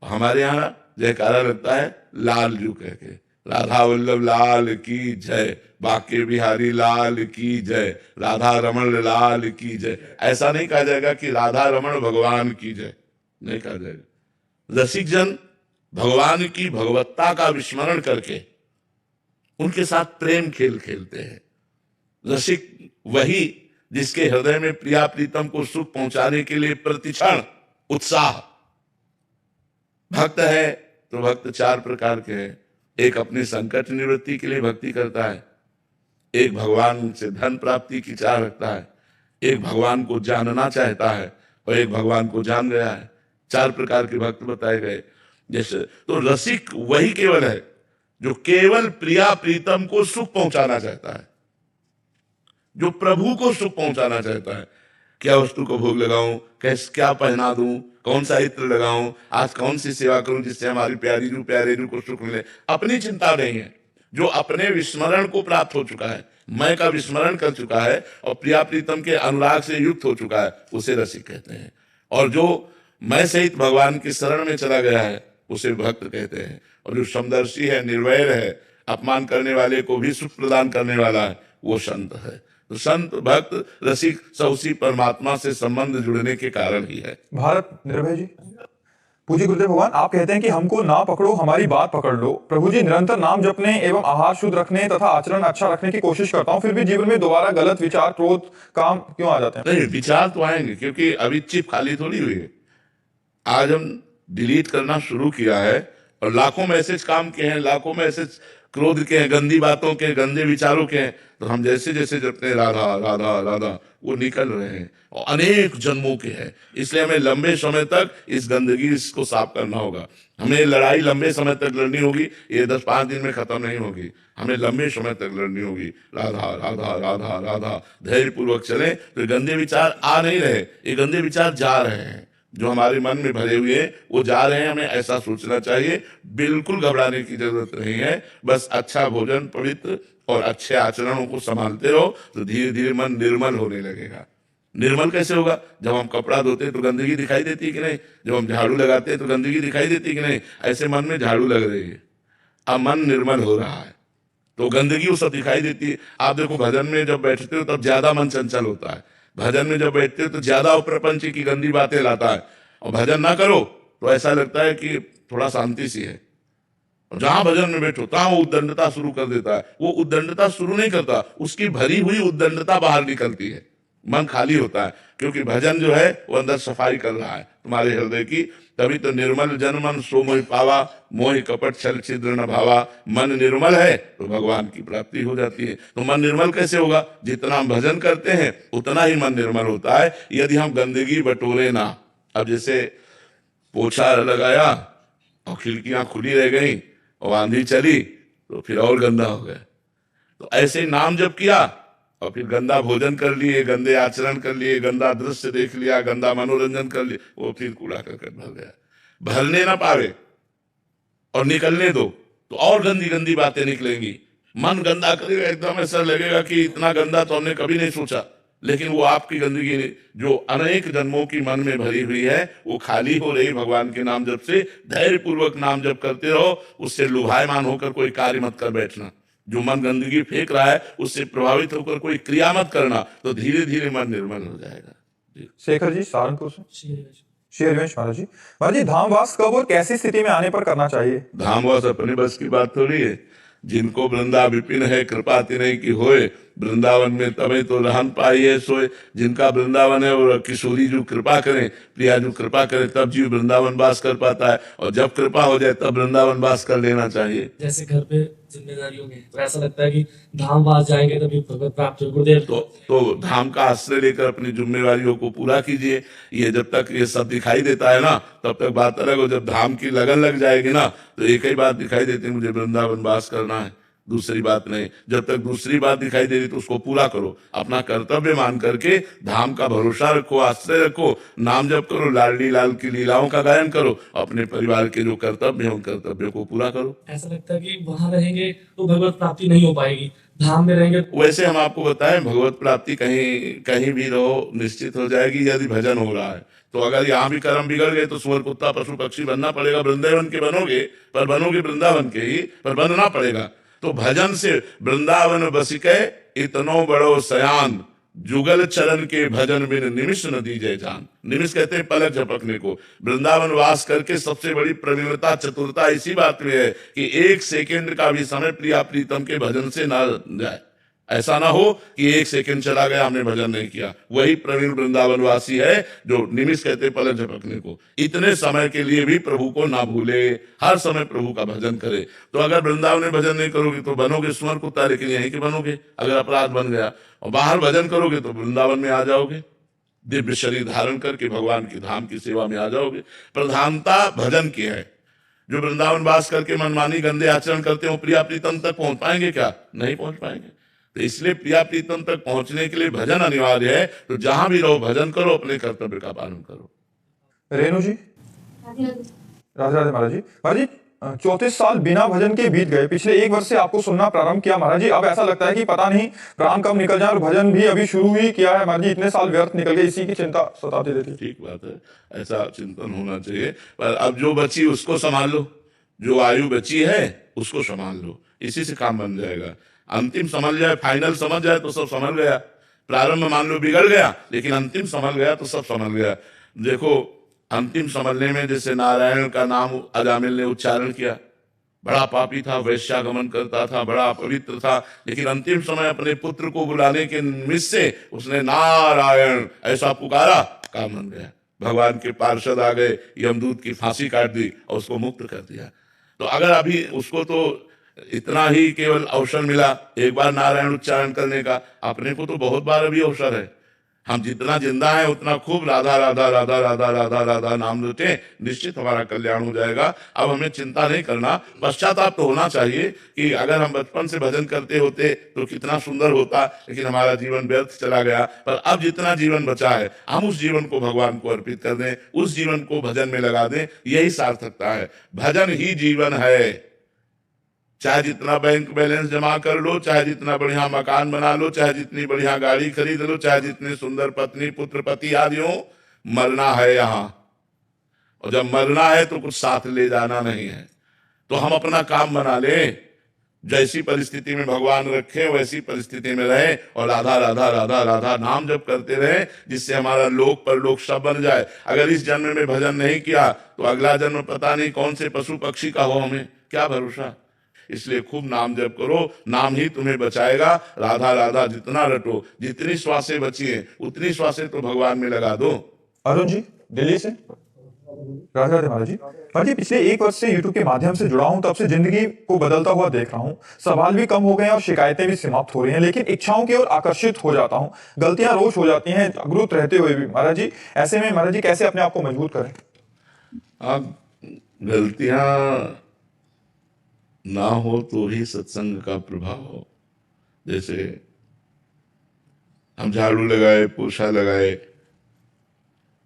हमारे यहाँ जयकारा लगता है लाल जू कह के, राधा वल्लभ लाल की जय, बाके बिहारी लाल की जय, राधा रमण लाल की जय। ऐसा नहीं कहा जाएगा कि राधा रमण भगवान की जय, नहीं कहा जाएगा। रसिक जन भगवान की भगवत्ता का विस्मरण करके उनके साथ प्रेम खेल खेलते हैं। रसिक वही जिसके हृदय में प्रिया प्रीतम को सुख पहुंचाने के लिए प्रतिक्षण उत्साह। भक्त है तो भक्त 4 प्रकार के हैं। एक अपनी संकट निवृत्ति के लिए भक्ति करता है, एक भगवान से धन प्राप्ति की चाह रखता है, एक भगवान को जानना चाहता है और एक भगवान को जान गया है। 4 प्रकार के भक्त बताए गए। जैसे तो रसिक वही केवल है जो केवल प्रिया प्रीतम को सुख पहुंचाना चाहता है, जो प्रभु को सुख पहुंचाना चाहता है। क्या वस्तु को भोग लगाऊं, कैसे क्या पहना दूं, कौन सा इत्र लगाऊं, आज कौन सी सेवा करूं जिससे हमारी प्यारी रू प्यारे रू को सुख मिले, अपनी चिंता नहीं है। जो अपने विस्मरण को प्राप्त हो चुका है, मैं का विस्मरण कर चुका है और प्रिया प्रीतम के अनुराग से युक्त हो चुका है, उसे रसिक कहते हैं। और जो मैं सहित भगवान की शरण में चला गया है उसे भक्त कहते हैं। और जो समदर्शी है, निर्वैर है, अपमान करने वाले को भी सुख प्रदान करने वाला है, वो संत है। तो संत भक्त रसिक सब उसी परमात्मा से संबंध जुड़ने के कारण ही है। भारत निर्भय जी, पूज्य गुरुदेव भगवान, आप कहते हैं कि हमको ना पकड़ो, हमारी बात पकड़ लो। प्रभु जी, निरंतर नाम जपने एवं आहार शुद्ध रखने तथा आचरण अच्छा रखने की कोशिश करता हूँ, फिर भी जीवन में दोबारा गलत विचार, क्रोध, काम क्यों आ जाते हैं? नहीं, विचार तो आएंगे, क्योंकि अभी चिप खाली थोड़ी हुई है। आज हम डिलीट करना शुरू किया है और लाखों मैसेज काम के हैं, लाखों मैसेज क्रोध के हैं, गंदी बातों के, गंदे विचारों के हैं। तो हम जैसे जैसे जपते हैं राधा राधा राधा, वो निकल रहे हैं और अनेक जन्मों के हैं। इसलिए हमें लंबे समय तक इस गंदगी इसको साफ करना होगा। हमें लड़ाई लंबे समय तक लड़नी होगी, ये 10-5 दिन में खत्म नहीं होगी। हमें लंबे समय तक लड़नी होगी। राधा राधा राधा राधा धैर्य पूर्वक चले तो गंदे विचार आ नहीं रहे, ये गंदे विचार जा रहे हैं। जो हमारे मन में भरे हुए हैं वो जा रहे हैं, हमें ऐसा सोचना चाहिए। बिल्कुल घबराने की जरूरत नहीं है। बस अच्छा भोजन, पवित्र और अच्छे आचरणों को संभालते रहो तो धीरे धीरे मन निर्मल होने लगेगा। निर्मल कैसे होगा? जब हम कपड़ा धोते तो गंदगी दिखाई देती है कि नहीं? जब हम झाड़ू लगाते हैं तो गंदगी दिखाई देती है कि नहीं? ऐसे मन में झाड़ू लग रही है, अब मन निर्मल हो रहा है तो गंदगी वो सब दिखाई देती है। आप देखो, भजन में जब बैठते हो तब ज्यादा मन चंचल होता है। भजन में जब बैठते हो तो ज्यादा प्रपंच की गंदी बातें लाता है, और भजन ना करो तो ऐसा लगता है कि थोड़ा शांति सी है। और जहां भजन में बैठो तहां वो उद्दंडता शुरू कर देता है। वो उद्दंडता शुरू नहीं करता, उसकी भरी हुई उद्दंडता बाहर निकलती है। मन खाली होता है, क्योंकि भजन जो है वो अंदर सफाई कर रहा है तुम्हारे हृदय की। तभी तो निर्मल जन मन सो मोहि पावा, मोहि कपट छल छिद्र न भावा। मन निर्मल है तो भगवान की प्राप्ति हो जाती है। तो मन निर्मल कैसे होगा? जितना हम भजन करते हैं उतना ही मन निर्मल होता है, यदि हम गंदगी बटोरे ना। अब जैसे पोछा लगाया और खिड़कियां खुली रह गई और आंधी चली तो फिर और गंदा हो गया। तो ऐसे ही नाम जप किया और फिर गंदा भोजन कर लिए, गंदे आचरण कर लिए, गंदा दृश्य देख लिया, गंदा मनोरंजन कर लिया, वो फिर कूड़ा करकट भर गया। भरने ना पावे और निकलने दो तो और गंदी गंदी बातें निकलेंगी। मन गंदा करेगा, एकदम ऐसा लगेगा कि इतना गंदा तो हमने कभी नहीं सोचा। लेकिन वो आपकी गंदगी जो अनेक जन्मों की मन में भरी हुई है वो खाली हो रही भगवान के नाम जप से। धैर्य पूर्वक नाम जप करते रहो, उससे लुभायमान होकर कोई कार्य मत कर बैठना। जो मन गंदगी फेंक रहा है उससे प्रभावित होकर कोई क्रिया मत करना, तो धीरे धीरे मन निर्मल हो जाएगा। जी। शेखर जी, सहारनपुर से। श्री शेरवंश महाराज जी, महाराज जी, धामवास कब और कैसी स्थिति में आने पर करना चाहिए? धामवास अपने बस की बात थोड़ी है। जिनको वृंदा विपिन है कृपा तिन्हीं की होए, वृंदावन में तबे तो रहन पाइए सोए। जिनका वृंदावन है और किशोरी जो कृपा करें, प्रिया जो कृपा करें, तब जीव वृंदावन वास कर पाता है। और जब कृपा हो जाए तब वृंदावन वास कर लेना चाहिए। जैसे घर पे जिम्मेदारियों में तो ऐसा लगता है कि धामवास जाएंगे तभी भगवत प्राप्त हो। गुरुदेव तो धाम का आश्रय लेकर अपनी जिम्मेवारियों को पूरा कीजिए। ये जब तक ये सब दिखाई देता है ना तब तक बात अलग हो। जब धाम की लगन लग जाएगी ना तो एक ही बात दिखाई देती है, मुझे वृंदावन वास करना है, दूसरी बात नहीं। जब तक दूसरी बात दिखाई दे रही तो उसको पूरा करो। अपना कर्तव्य मान करके धाम का भरोसा रखो, आश्रय रखो, नाम जप करो, लाडली लाल की लीलाओं का गायन करो, अपने परिवार के जो कर्तव्य है उन कर्तव्यों को पूरा करो। ऐसा लगता है कि वहां रहेंगे तो भगवत प्राप्ति नहीं हो पाएगी, धाम में रहेंगे। वैसे हम आपको बताएं, भगवत प्राप्ति कहीं भी रहो निश्चित हो जाएगी यदि भजन हो रहा है। तो अगर यहाँ भी कर्म बिगड़ गए तो सुअर कुत्ता पशु पक्षी बनना पड़ेगा। वृंदावन के बनोगे पर बनोगे वृंदावन के ही, पर बनना पड़ेगा। तो भजन से वृंदावन बसिके इतनो बड़ो सयान, जुगल चरण के भजन बिन निमिष न दीजे जान। निमिष कहते हैं पलक झपकने को। वृंदावन वास करके सबसे बड़ी प्रवीणता, चतुरता इसी बात में है कि 1 सेकेंड का भी समय प्रिया प्रीतम के भजन से ना जाए। ऐसा ना हो कि एक सेकंड चला गया हमने भजन नहीं किया। वही प्रवीण वृंदावनवासी है जो निमिष कहते पलक झपकने को। इतने समय के लिए भी प्रभु को ना भूले, हर समय प्रभु का भजन करे। तो अगर वृंदावन में भजन नहीं करोगे तो बनोगे स्वर कुत्ता, लेकिन यहीं के बनोगे अगर अपराध बन गया। और बाहर भजन करोगे तो वृंदावन में आ जाओगे, दिव्य शरीर धारण करके भगवान की धाम की सेवा में आ जाओगे। प्रधानता भजन की है। जो वृंदावन वास करके मनमानी गंदे आचरण करते हो, प्रिया प्रीतम तक पहुंच पाएंगे क्या? नहीं पहुंच पाएंगे। तो इसलिए प्रिया प्रीतम तक पहुंचने के लिए भजन अनिवार्य है। तो जहां भी रहो भजन करो, अपने कर्तव्य का पालन करो। रेणु जी, राधे राधे महाराज जी। महाराज जी, 34 साल बिना भजन के बीत गए। पिछले 1 वर्ष से आपको सुनना प्रारंभ किया महाराज जी। अब ऐसा लगता है कि पता नहीं प्राण कब निकल जाए, और भजन भी अभी शुरू ही किया है महाराज जी। इतने साल व्यर्थ निकल गए, इसी की चिंता सताती रहती है। ठीक बात है, ऐसा चिंतन होना चाहिए। पर अब जो बची उसको संभाल लो, जो आयु बची है उसको संभाल लो, इसी से काम बन जाएगा। अंतिम समझ जाए, फाइनल समझ जाए तो सब समझ गया। प्रारंभ मान लो बिगड़ गया, लेकिन अंतिम समझ गया तो सब समझ गया। देखो, अंतिम समझने में जैसे नारायण का नाम अजामिल ने उच्चारण किया, बड़ा पापी था, वैश्यागमन करता था, बड़ा अपवित्र था, लेकिन अंतिम समय अपने पुत्र को बुलाने के निमित्त से उसने नारायण ऐसा पुकारा, काम बन गया। भगवान के पार्षद आ गए, यमदूत की फांसी काट दी और उसको मुक्त कर दिया। तो अगर अभी उसको तो इतना ही केवल अवसर मिला एक बार नारायण उच्चारण करने का, अपने को तो बहुत बार अभी अवसर है। हम जितना जिंदा है उतना खूब राधा राधा राधा राधा राधा राधा नाम लेते, निश्चित हमारा कल्याण हो जाएगा। अब हमें चिंता नहीं करना, पश्चाताप तो होना चाहिए कि अगर हम बचपन से भजन करते होते तो कितना सुंदर होता, लेकिन हमारा जीवन व्यर्थ चला गया। पर अब जितना जीवन बचा है हम उस जीवन को भगवान को अर्पित कर दें, उस जीवन को भजन में लगा दें, यही सार्थकता है। भजन ही जीवन है। चाहे जितना बैंक बैलेंस जमा कर लो, चाहे जितना बढ़िया मकान बना लो, चाहे जितनी बढ़िया गाड़ी खरीद लो, चाहे जितनी सुंदर पत्नी पुत्र पति आदि हो, मरना है यहाँ। और जब मरना है तो कुछ साथ ले जाना नहीं है। तो हम अपना काम बना ले, जैसी परिस्थिति में भगवान रखे वैसी परिस्थिति में रहे, और राधा राधा राधा राधा नाम जप करते रहे, जिससे हमारा लोक परलोक सब बन जाए। अगर इस जन्म में भजन नहीं किया तो अगला जन्म पता नहीं कौन से पशु पक्षी का हो, हमें क्या भरोसा। इसलिए खूब नाम जप करो, नाम ही तुम्हें बचाएगा। राधा राधा जितना रटो, जितनी श्वासें बची हैं उतनी श्वासें तो भगवान में लगा दो। अरुण जी, दिल्ली से। राधे राधे महाराज जी। महाराज जी, पिछले 1 वर्ष से यूट्यूब के माध्यम से जुड़ा हूं, तब से जिंदगी को बदलता हुआ देख रहा हूं। सवाल भी कम हो गए हैं और शिकायतें भी समाप्त हो रही हैं, लेकिन इच्छाओं की ओर आकर्षित हो जाता हूं। गलतियां रोज हो जाती हैं, जागरूक रहते हुए भी। महाराज जी, ऐसे में महाराज जी कैसे अपने आप को मजबूत करें? अब गलतियां ना हो तो ही सत्संग का प्रभाव हो। जैसे हम झाड़ू लगाए, पोछा लगाए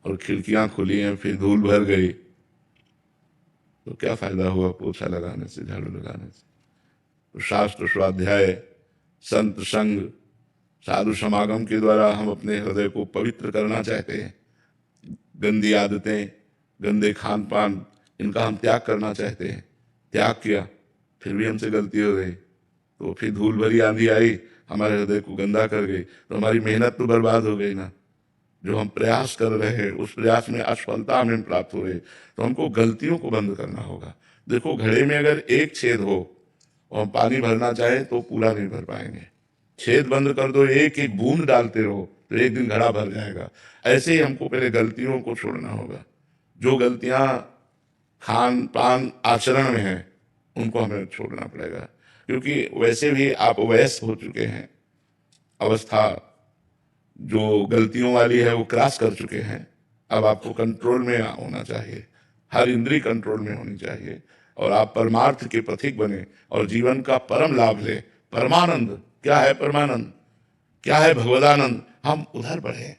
और खिड़कियां खुली हैं, फिर धूल भर गई, तो क्या फायदा हुआ पोछा लगाने से, झाड़ू लगाने से? तो शास्त्र स्वाध्याय, संत संग, साधु समागम के द्वारा हम अपने हृदय को पवित्र करना चाहते हैं। गंदी आदतें, गंदे खान पान, इनका हम त्याग करना चाहते हैं। त्याग किया, फिर भी हमसे गलती हो गई, तो फिर धूल भरी आंधी आई, हमारे हृदय को गंदा कर गई, तो हमारी मेहनत तो बर्बाद हो गई ना। जो हम प्रयास कर रहे हैं उस प्रयास में असफलता हमें प्राप्त हो रही, तो हमको गलतियों को बंद करना होगा। देखो, घड़े में अगर एक छेद हो और हम पानी भरना चाहे तो पूरा नहीं भर पाएंगे। छेद बंद कर दो, एक एक बूंद डालते रहो तो एक दिन घड़ा भर जाएगा। ऐसे ही हमको पहले गलतियों को छोड़ना होगा। जो गलतियां खान पान आचरण में हैं उनको हमें छोड़ना पड़ेगा, क्योंकि वैसे भी आप वयस्क हो चुके हैं। अवस्था जो गलतियों वाली है वो क्रॉस कर चुके हैं। अब आपको कंट्रोल में होना चाहिए, हर इंद्री कंट्रोल में होनी चाहिए, और आप परमार्थ के पथिक बने और जीवन का परम लाभ ले। परमानंद क्या है? परमानंद क्या है? भगवदानंद। हम उधर बढ़े,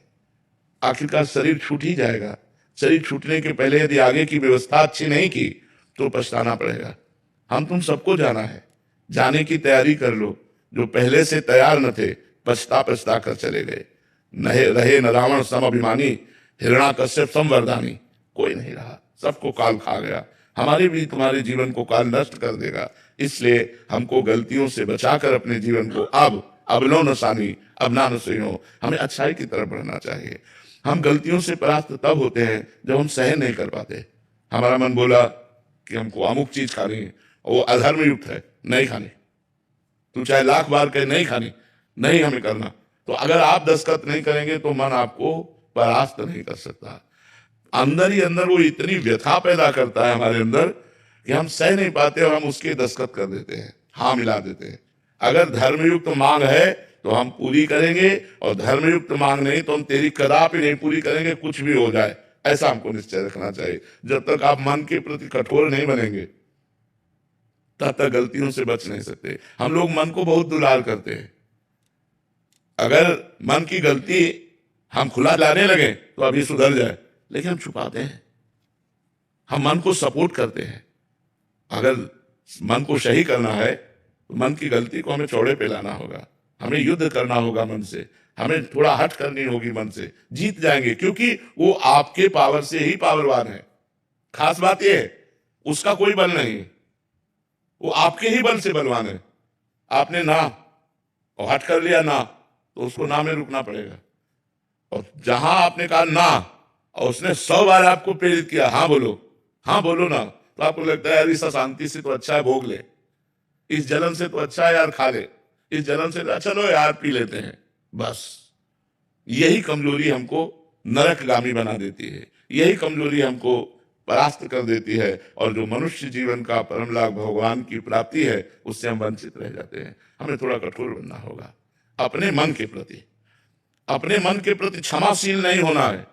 आखिरकार शरीर छूट ही जाएगा। शरीर छूटने के पहले यदि आगे की व्यवस्था अच्छी नहीं की तो पछताना पड़ेगा। हम तुम सबको जाना है, जाने की तैयारी कर लो। जो पहले से तैयार न थे पछता पछता कर चले गए। नहे रहे न रावण सम अभिमानी, हिरण्याकश्यप संवरदानी। कोई नहीं रहा, सबको काल खा गया। हमारे भी तुम्हारे जीवन को काल नष्ट कर देगा। इसलिए हमको गलतियों से बचाकर अपने जीवन को अब लो नसानी, अब ना नसो, हमें अच्छाई की तरफ बढ़ना चाहिए। हम गलतियों से परास्त तब होते हैं जब हम सहन नहीं कर पाते। हमारा मन बोला कि हमको अमुक चीज खानी है, वो अधर्म युक्त है, नहीं खानी। तू चाहे लाख बार कहे नहीं खानी, नहीं हमें करना। तो अगर आप दस्तखत नहीं करेंगे तो मन आपको परास्त नहीं कर सकता। अंदर ही अंदर वो इतनी व्यथा पैदा करता है हमारे अंदर कि हम सह नहीं पाते और हम उसके दस्तखत कर देते हैं, हाँ मिला देते हैं। अगर धर्मयुक्त मांग है तो हम पूरी करेंगे, और धर्मयुक्त मांग नहीं तो हम तेरी कदापि नहीं पूरी करेंगे, कुछ भी हो जाए। ऐसा हमको निश्चय रखना चाहिए। जब तक आप मन के प्रति कठोर नहीं बनेंगे तब तक गलतियों से बच नहीं सकते। हम लोग मन को बहुत दुलार करते हैं। अगर मन की गलती हम खुला लाने लगे तो अभी सुधर जाए, लेकिन हम छुपाते हैं। हम मन को सपोर्ट करते हैं। अगर मन को सही करना है तो मन की गलती को हमें चौड़े पे लाना होगा, हमें युद्ध करना होगा मन से, हमें थोड़ा हट करनी होगी मन से। जीत जाएंगे, क्योंकि वो आपके पावर से ही पावरवान है। खास बात यह है उसका कोई बल नहीं, वो आपके ही बल से बलवान है। आपने ना और हट कर लिया ना, तो उसको ना में रुकना पड़ेगा। और जहां आपने कहा ना और उसने 100 बार आपको प्रेरित किया हाँ बोलो ना, तो आपको लगता है यार इस शांति से तो अच्छा है भोग ले, इस जलन से तो अच्छा है यार खा ले, इस जलन से तो चलो यार पी लेते हैं। बस यही कमजोरी हमको नरकगामी बना देती है, यही कमजोरी हमको परास्त कर देती है, और जो मनुष्य जीवन का परम लाभ भगवान की प्राप्ति है उससे हम वंचित रह जाते हैं। हमें थोड़ा कठोर बनना होगा अपने मन के प्रति। अपने मन के प्रति क्षमाशील नहीं होना है,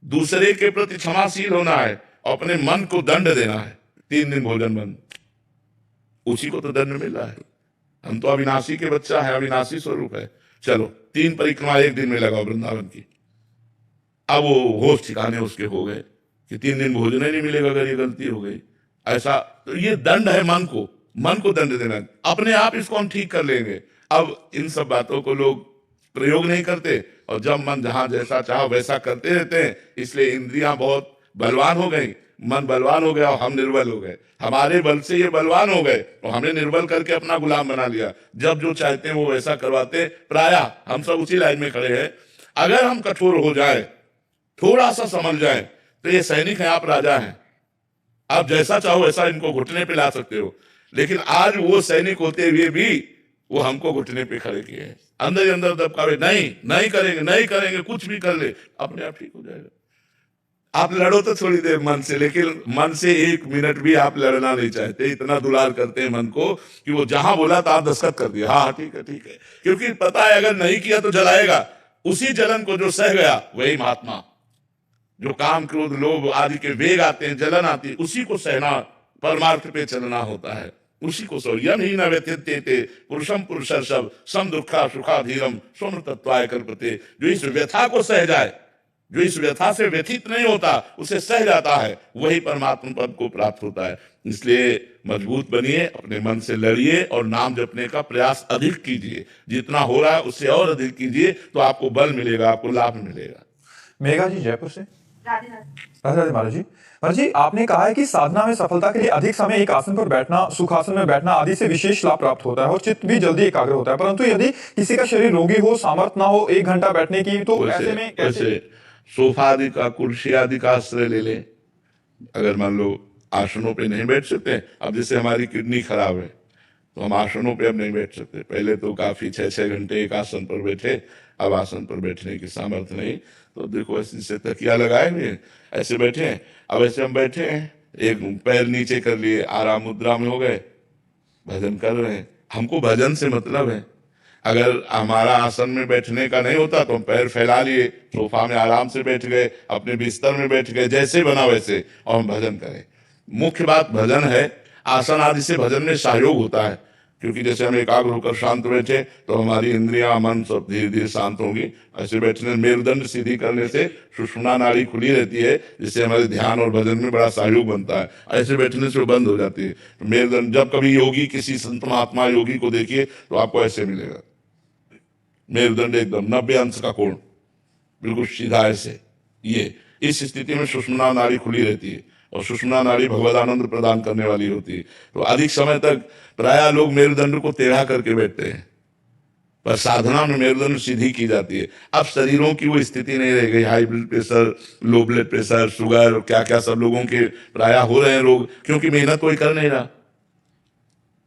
दूसरे के प्रति क्षमाशील होना है, अपने मन को दंड देना है। 3 दिन भोजन बंद, उसी को तो दंड मिल रहा है। हम तो अविनाशी के बच्चा है, अविनाशी स्वरूप है। चलो 3 परिक्रमा 1 दिन में लगाओ वृंदावन की। अब वो होश ठिकाने उसके हो गए कि 3 दिन भोजन ही नहीं मिलेगा अगर ये गलती हो गई। ऐसा तो ये दंड है मन को दंड देना। अपने आप इसको हम ठीक कर लेंगे। अब इन सब बातों को लोग प्रयोग नहीं करते, और जब मन जहां जैसा चाह वैसा करते रहते हैं। इसलिए इंद्रियां बहुत बलवान हो गई, मन बलवान हो गया और हम निर्बल हो गए। हमारे बल से ये बलवान हो गए और हमने निर्बल करके अपना गुलाम बना लिया। जब जो चाहते हैं वो वैसा करवाते। प्रायः हम सब उसी लाइन में खड़े हैं। अगर हम कठोर हो जाए, थोड़ा सा समझ जाए, तो ये सैनिक हैं, आप राजा हैं, आप जैसा चाहो वैसा इनको घुटने पे ला सकते हो। लेकिन आज वो सैनिक होते हुए भी वो हमको घुटने पे खड़े किए हैं, अंदर ही अंदर दबकावे, नहीं करेंगे, कुछ भी कर ले, अपने आप ठीक हो जाएगा। आप लड़ो तो थोड़ी देर मन से, लेकिन मन से 1 मिनट भी आप लड़ना नहीं चाहते। इतना दुलार करते हैं मन को कि वो जहां बोला था आप दस्तखत कर दिया, हाँ ठीक है, क्योंकि पता है अगर नहीं किया तो जलाएगा। उसी जलन को जो सह गया वही महात्मा। जो काम क्रोध लोभ आदि के वेग आते हैं, जलन आती है, उसी को सहना, परमार्थ पे चलना होता है। उसी को सौर्यम ही न व्यथिते पुरुषम पुरुषर्षभ सम दुखा सुखाधीरम स्वम तत्वाय कल्पते। जो इस व्यथा को सह जाए, जो इस व्यथा से व्यथित नहीं होता, उसे सह जाता है, वही परमात्मा पद को प्राप्त होता है। इसलिए मजबूत बनिए, अपने मन से लड़िए और नाम जपने का प्रयास अधिक कीजिए। जितना हो रहा है उससे और अधिक कीजिए, तो आपको बल मिलेगा, आपको लाभ मिलेगा। मेघा जी जयपुर से। राधे राधे राधे महाराज जी। महाराज जी, आपने कहा है कि साधना में सफलता के लिए अधिक समय एक आसन पर बैठना, सुखासन में बैठना आदि से विशेष लाभ प्राप्त होता है और चित्त भी जल्दी एकाग्र होता है। परंतु यदि किसी का शरीर रोगी हो, सामर्थ्य ना हो 1 घंटा बैठने की, तो ऐसे में कैसे? सोफा आदि का, कुर्सी आदि का आश्रय ले लें। अगर मान लो आसनों पे नहीं बैठ सकते, अब जैसे हमारी किडनी खराब है तो हम आसनों पे अब नहीं बैठ सकते। पहले तो काफी 6-6 घंटे एक आसन पर बैठे, अब आसन पर बैठने की सामर्थ्य नहीं। तो देखो ऐसे से तकिया लगाए हुए ऐसे बैठे हैं। अब ऐसे हम बैठे हैं, एक पैर नीचे कर लिए, आराम मुद्रा में हो गए, भजन कर रहे हैं। हमको भजन से मतलब है। अगर हमारा आसन में बैठने का नहीं होता तो हम पैर फैला लिए, सोफा में आराम से बैठ गए, अपने बिस्तर में बैठ गए, जैसे बना वैसे, और हम भजन करें। मुख्य बात भजन है। आसन आदि से भजन में सहयोग होता है, क्योंकि जैसे हम एकाग्र होकर शांत बैठे तो हमारी इंद्रियां, मन सब धीरे धीरे शांत होंगी। ऐसे बैठने, मेरुदंड सीधी करने से सुषुम्ना नाड़ी खुली रहती है, जिससे हमारे ध्यान और भजन में बड़ा सहयोग बनता है। ऐसे बैठने से वो बंद हो जाती है मेरुदंड। जब कभी योगी, किसी संत महात्मा योगी को देखिए तो आपको ऐसे मिलेगा, मेरुदंड एकदम 90 अंश का कोण, बिल्कुल सीधा ऐसे। ये इस स्थिति में सुषुम्ना नाड़ी खुली रहती है, और सुषुम्ना नाड़ी भगवदानंद प्रदान करने वाली होती है। तो अधिक समय तक प्रायः लोग मेरुदंड को टेढ़ा करके बैठते हैं, पर साधना में मेरुदंड सीधी की जाती है। अब शरीरों की वो स्थिति नहीं रह गई। High blood pressure, low blood pressure, sugar, क्या क्या सब लोगों के प्रायः हो रहे हैं रोग, क्योंकि मेहनत कोई कर नहीं रहा।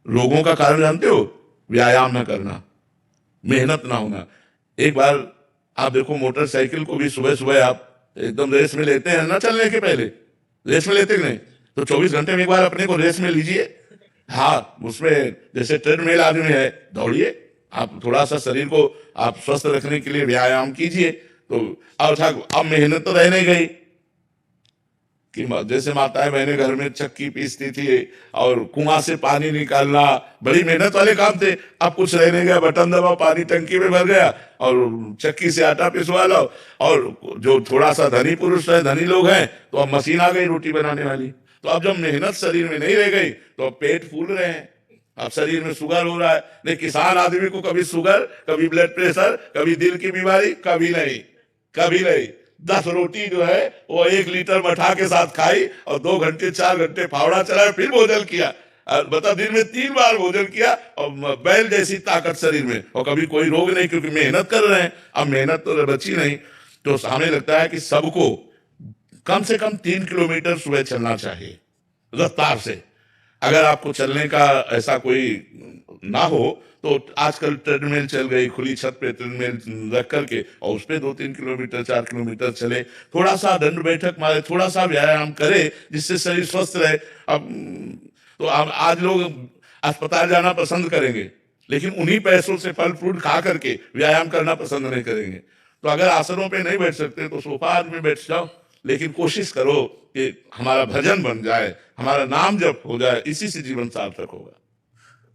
रोगों का कारण जानते हो? व्यायाम न करना। मेहनत ना होना। एक बार आप देखो मोटरसाइकिल को भी सुबह सुबह आप एकदम रेस में लेते हैं ना, चलने के पहले रेस में लेते कि नहीं, तो 24 घंटे में एक बार अपने को रेस में लीजिए। हाँ, उसमें जैसे ट्रेडमिल आदमी है, दौड़िए, आप थोड़ा सा शरीर को आप स्वस्थ रखने के लिए व्यायाम कीजिए। तो अब मेहनत तो रह नहीं गई कि जैसे माताएं बहनें घर में चक्की पीसती थी और कुआं से पानी निकालना बड़ी मेहनत वाले काम थे। अब कुछ रह नहीं गया, बटन दबाओ, पानी टंकी में भर गया और चक्की से आटा पिसवा लो। और जो थोड़ा सा धनी पुरुष है, धनी लोग हैं, तो अब मशीन आ गई रोटी बनाने वाली। तो अब जब मेहनत शरीर में नहीं रह गई तो अब पेट फूल रहे हैं, अब शरीर में शुगर हो रहा है। नहीं, किसान आदमी को कभी शुगर, कभी ब्लड प्रेशर, कभी दिल की बीमारी, कभी नहीं, कभी नहीं। 10 रोटी जो है वो 1 लीटर मठा के साथ खाई और 2 घंटे 4 घंटे फावड़ा चलाया, फिर भोजन किया। बता, दिन में 3 बार भोजन किया और बैल जैसी ताकत शरीर में, और कभी कोई रोग नहीं, क्योंकि मेहनत कर रहे हैं। अब मेहनत तो बची नहीं। तो हमें लगता है कि सबको कम से कम 3 किलोमीटर सुबह चलना चाहिए रफ्तार से। अगर आपको चलने का ऐसा कोई ना हो तो आजकल ट्रेडमिल चल गई, खुली छत पे ट्रेडमिल रख करके और उस पे 2-3 किलोमीटर 4 किलोमीटर चले, थोड़ा सा दंड बैठक मारे, थोड़ा सा व्यायाम करे, जिससे शरीर स्वस्थ रहे। अब तो आज लोग अस्पताल जाना पसंद करेंगे, लेकिन उन्हीं पैसों से फल फ्रूट खा करके व्यायाम करना पसंद नहीं करेंगे। तो अगर आसनों पे नहीं बैठ सकते तो सोफा आदमी में बैठ जाओ, लेकिन कोशिश करो कि हमारा भजन बन जाए, हमारा नाम जप हो जाए, इसी से जीवन सार्थक होगा।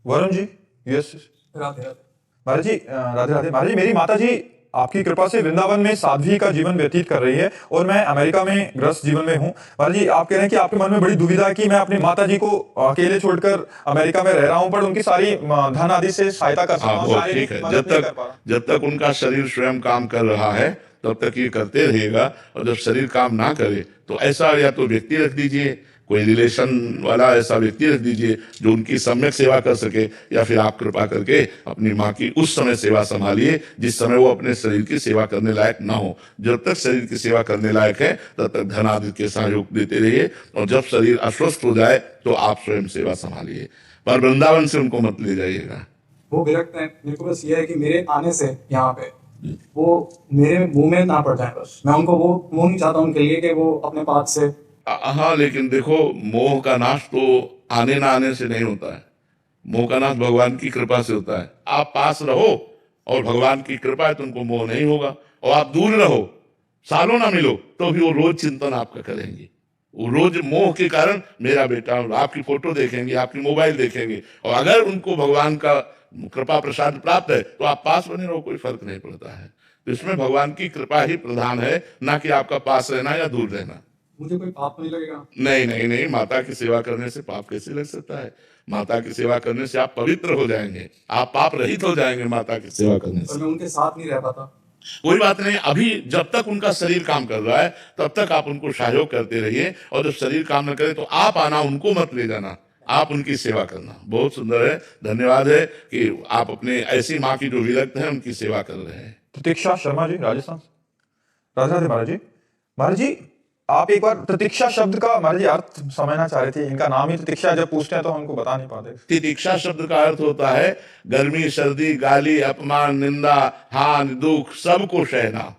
वरुण जी, यस राधे राधे। महाराज जी, राधे राधे। महाराज जी, मेरी माता जी आपकी कृपा से वृंदावन में साध्वी का जीवन व्यतीत कर रही है और मैं अमेरिका में गृहस्थ जीवन में हूँ। महाराज जी, आप कह रहे हैं कि आपके मन में बड़ी दुविधा है कि मैं अपनी माता जी को अकेले छोड़कर अमेरिका में रह रहा हूँ, पर उनकी सारी धन आदि से सहायता कर सकता हाँ, हूँ, बहुत शारीरिक ठीक है। मदद नहीं कर पा रहा। जब तक उनका शरीर स्वयं काम कर रहा है तब तक ये करते रहेगा, और जब शरीर काम ना करे तो ऐसा या तो व्यक्ति रख दीजिए, कोई रिलेशन वाला ऐसा व्यक्ति रख दीजिए जो उनकी सम्यक सेवा कर सके, या फिर आप कृपा करके अपनी माँ की उस समय सेवा संभालिए जिस समय वो अपने शरीर की सेवा करने लायक ना हो। जब तक शरीर की सेवा करने लायक है तब तक धन आदि के सहयोग देते रहिए, और जब शरीर अस्वस्थ हो जाए तो आप स्वयं सेवा संभालिए, पर वृंदावन से उनको मत ले जाइएगा। वो विरक्त है। मेरे को बस ये है कि मेरे आने से यहाँ पे वो मेरे मुंह में ना पड़ जाए, बस मैं उनको वो मुंह नहीं चाहता उनके लिए कि वो अपने पास से। हाँ, लेकिन देखो, मोह का नाश तो आने ना आने से नहीं होता है, मोह का नाश भगवान की कृपा से होता है। आप पास रहो और भगवान की कृपा है तो उनको मोह नहीं होगा, और आप दूर रहो, सालों ना मिलो, तो भी वो रोज चिंतन आपका करेंगे। वो रोज मोह के कारण मेरा बेटा, आपकी फोटो देखेंगे, आपकी मोबाइल देखेंगे, और अगर उनको भगवान का कृपा प्रसाद प्राप्त है तो आप पास बने रहो, कोई फर्क नहीं पड़ता है। तो इसमें भगवान की कृपा ही प्रधान है, ना कि आपका पास रहना या दूर रहना। मुझे कोई पाप नहीं लगेगा? नहीं नहीं नहीं, माता की सेवा करने से पाप कैसे लग सकता है? माता की सेवा करने से आप पवित्र हो जाएंगे, आप पाप रहित हो जाएंगे माता की सेवा करने और से। मैं उनके साथ नहीं रह पाता। कोई बात नहीं, अभी जब तक उनका शरीर काम कर रहा है तब तक आप उनको सहयोग करते रहिए, और जब शरीर काम न करे तो आप आना, उनको मत ले जाना, आप उनकी सेवा करना। बहुत सुंदर है, धन्यवाद है कि आप अपने ऐसी माँ की जो विरक्त है उनकी सेवा कर रहे हैं। प्रतीक्षा शर्मा जी, राजस्थान। राधे राधे महाराज जी। महाराज जी, आप एक बार प्रतीक्षा शब्द का महाराज जी अर्थ समझना चाह रहे थे। इनका नाम ही प्रतीक्षा, जब पूछते हैं तो हमको बता नहीं पाते। तितिक्षा शब्द का अर्थ होता है गर्मी, सर्दी, गाली, अपमान, निंदा, हानि, दुख सबको सहना।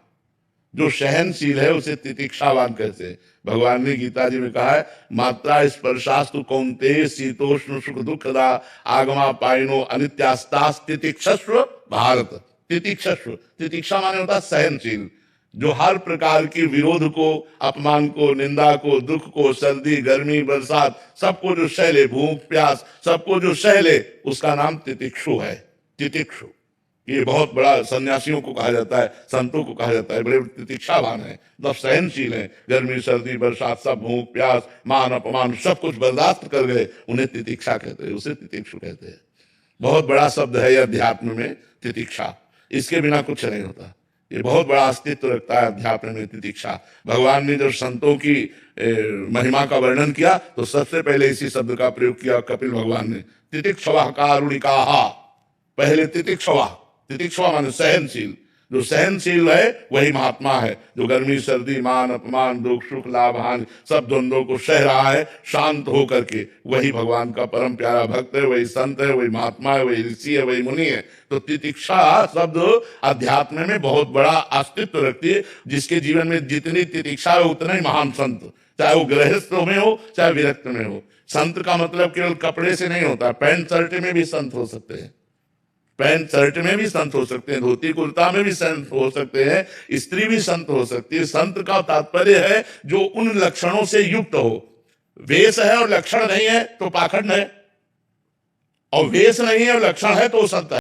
जो सहनशील है उसे तितिक्षावान कहते हैं। भगवान ने गीता जी में कहा है, मात्रा स्पर्शास्तु कौन्तेय शीतोष्ण सुख दुखदा आगमा पायनो अनित्यास्तास तितिक्षस्व भारत। तितिक्षस्व, तितिक्षा माने होता है सहनशील, जो हर प्रकार की विरोध को, अपमान को, निंदा को, दुख को, सर्दी, गर्मी, बरसात, सबको जो सह ले, भूख प्यास सबको जो सह ले, उसका नाम तितिक्षु है। तितिक्षु ये बहुत बड़ा, सन्यासियों को कहा जाता है, संतों को कहा जाता है, बड़े तितिक्षावान है, मतलब सहनशील है। गर्मी, सर्दी, बरसात, सब भूख प्यास, मान अपमान सब कुछ बर्दाश्त कर गए, उन्हें तितिक्षा कहते हैं, उसे तितिक्षु कहते हैं। बहुत बड़ा शब्द है यह अध्यात्म में, तितिक्षा। इसके बिना कुछ नहीं होता। ये बहुत बड़ा अस्तित्व रखता है अध्यात्म में, तितिक्षा। भगवान ने जब संतों की महिमा का वर्णन किया तो सबसे पहले इसी शब्द का प्रयोग किया कपिल भगवान ने, तितिक्षवा कारुणिका। पहले तितिक्षवा, तितिक्षवा माने सहनशील, जो सहनशील है वही महात्मा है, जो गर्मी सर्दी मान अपमान दुख सुख लाभ हानि सब द्वंद्वों को सह रहा है शांत होकर के, वही भगवान का परम प्यारा भक्त है, वही संत है, वही महात्मा है, वही ऋषि है, वही मुनि है। तो तितिक्षा शब्द अध्यात्म में बहुत बड़ा अस्तित्व रखती है। जिसके जीवन में जितनी तितिक्षा है उतना ही महान संत, चाहे वो गृहस्थ में हो चाहे विरक्त में हो। संत का मतलब केवल कपड़े से नहीं होता, पैंट शर्ट में भी संत हो सकते हैं, पैंट शर्ट में भी संत हो सकते हैं, धोती कुर्ता में भी संत हो सकते हैं, स्त्री भी संत हो सकती है। संत का तात्पर्य है जो उन लक्षणों से युक्त हो। वेश है और लक्षण नहीं है तो पाखंड है, और वेश नहीं है और लक्षण है तो संत है।